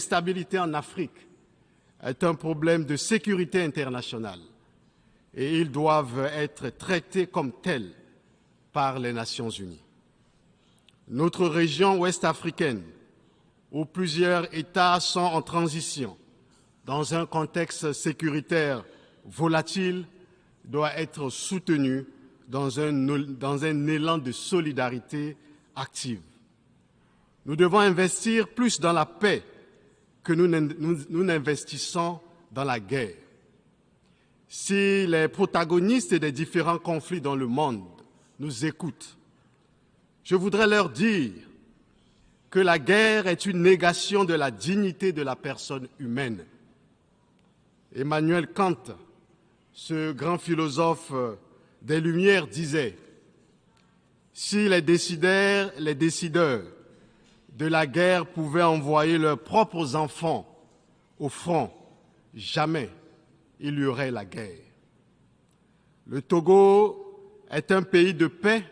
l'instabilité en Afrique est un problème de sécurité internationale et ils doivent être traités comme tels par les Nations Unies. Notre région ouest-africaine, où plusieurs États sont en transition, dans un contexte sécuritaire volatile, doit être soutenue dans un élan de solidarité active. Nous devons investir plus dans la paix que nous n'investissons dans la guerre. Si les protagonistes des différents conflits dans le monde nous écoutent, je voudrais leur dire que la guerre est une négation de la dignité de la personne humaine. Emmanuel Kant, ce grand philosophe des Lumières, disait « Si les décideurs de la guerre pouvaient envoyer leurs propres enfants au front, jamais il y aurait la guerre. » Le Togo est un pays de paix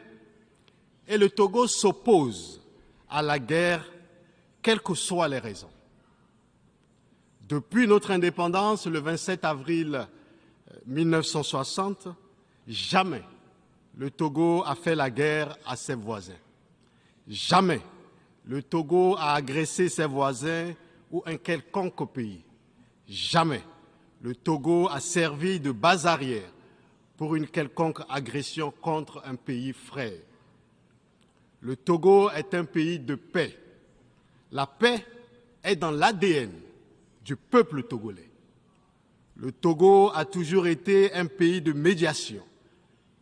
et le Togo s'oppose à la guerre, quelles que soient les raisons. Depuis notre indépendance, le 27 avril 1960, jamais le Togo a fait la guerre à ses voisins. Jamais le Togo a agressé ses voisins ou un quelconque pays. Jamais le Togo a servi de base arrière pour une quelconque agression contre un pays frère. Le Togo est un pays de paix. La paix est dans l'ADN du peuple togolais. Le Togo a toujours été un pays de médiation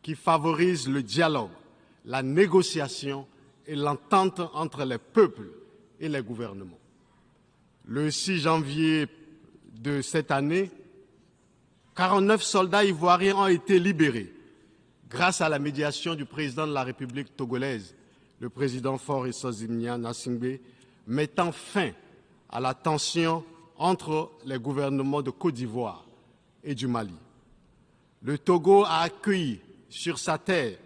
qui favorise le dialogue, la négociation et l'entente entre les peuples et les gouvernements. Le 6 janvier de cette année, 49 soldats ivoiriens ont été libérés grâce à la médiation du président de la République togolaise, le président Faure Gnassingbé Gnassingbé, mettant fin à la tension entre les gouvernements de Côte d'Ivoire et du Mali. Le Togo a accueilli sur sa terre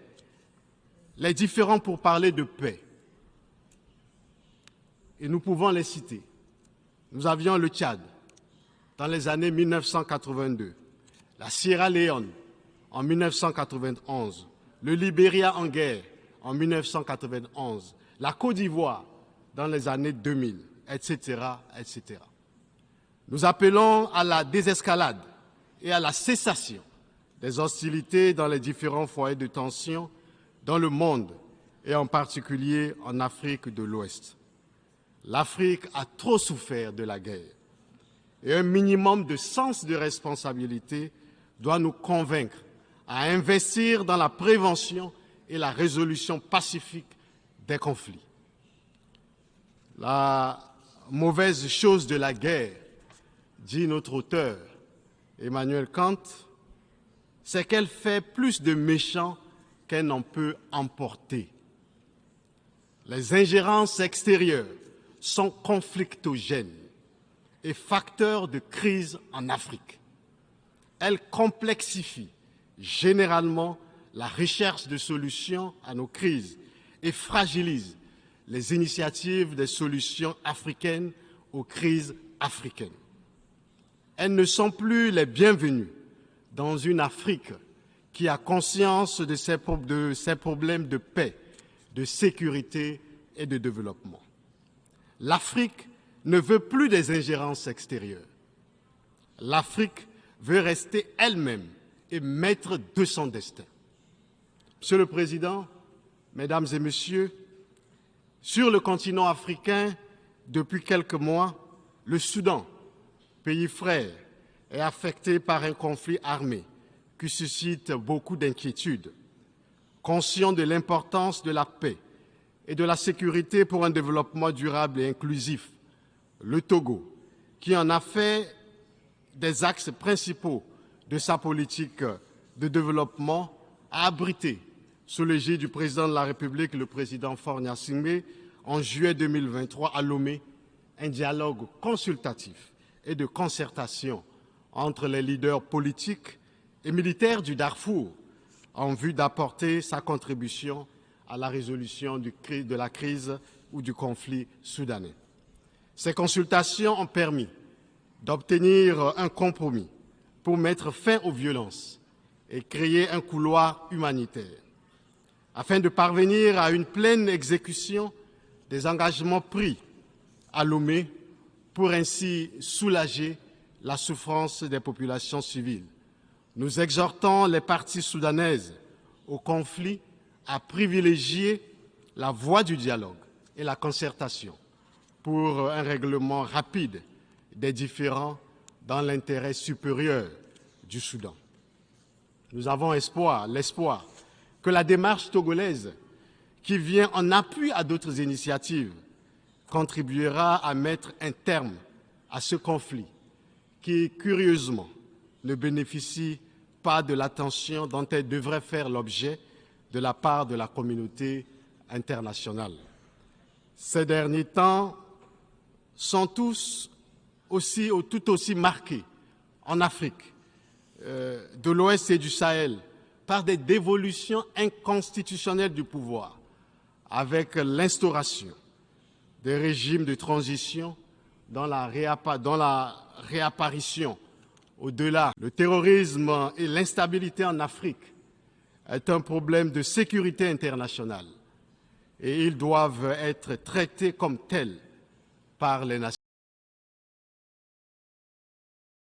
les différents pourparlers de paix. Et nous pouvons les citer. Nous avions le Tchad dans les années 1982, la Sierra Leone en 1991, le Libéria en guerre en 1991, la Côte d'Ivoire dans les années 2000, etc., etc. Nous appelons à la désescalade et à la cessation des hostilités dans les différents foyers de tension dans le monde et en particulier en Afrique de l'Ouest. L'Afrique a trop souffert de la guerre et un minimum de sens de responsabilité doit nous convaincre à investir dans la prévention et la résolution pacifique des conflits. La mauvaise chose de la guerre, dit notre auteur Emmanuel Kant, c'est qu'elle fait plus de méchants qu'elle n'en peut emporter. Les ingérences extérieures sont conflictogènes et facteurs de crise en Afrique. Elles complexifient généralement la recherche de solutions à nos crises et fragilisent les initiatives des solutions africaines aux crises africaines. Elles ne sont plus les bienvenues dans une Afrique qui a conscience de ses problèmes de paix, de sécurité et de développement. L'Afrique ne veut plus des ingérences extérieures. L'Afrique veut rester elle-même et maître de son destin. Monsieur le Président, Mesdames et Messieurs, sur le continent africain, depuis quelques mois, le Soudan, pays frère, est affecté par un conflit armé qui suscite beaucoup d'inquiétudes. Conscient de l'importance de la paix et de la sécurité pour un développement durable et inclusif, le Togo, qui en a fait des axes principaux de sa politique de développement, a abrité, sous l'égide du président de la République, le président Faure Gnassingbé, en juillet 2023 à Lomé, un dialogue consultatif et de concertation entre les leaders politiques et militaires du Darfour en vue d'apporter sa contribution à la résolution de la crise ou du conflit soudanais. Ces consultations ont permis d'obtenir un compromis pour mettre fin aux violences et créer un couloir humanitaire, afin de parvenir à une pleine exécution des engagements pris à Lomé pour ainsi soulager la souffrance des populations civiles. Nous exhortons les parties soudanaises au conflit à privilégier la voie du dialogue et la concertation pour un règlement rapide des différends dans l'intérêt supérieur du Soudan. Nous avons l'espoir que la démarche togolaise, qui vient en appui à d'autres initiatives, contribuera à mettre un terme à ce conflit qui, curieusement, ne bénéficie pas de l'attention dont elle devrait faire l'objet de la part de la communauté internationale. Ces derniers temps sont tout aussi marqués en Afrique, de l'Ouest et du Sahel, par des dévolutions inconstitutionnelles du pouvoir, avec l'instauration des régimes de transition dans la réapparition au-delà. Le terrorisme et l'instabilité en Afrique est un problème de sécurité internationale et ils doivent être traités comme tels par les Nations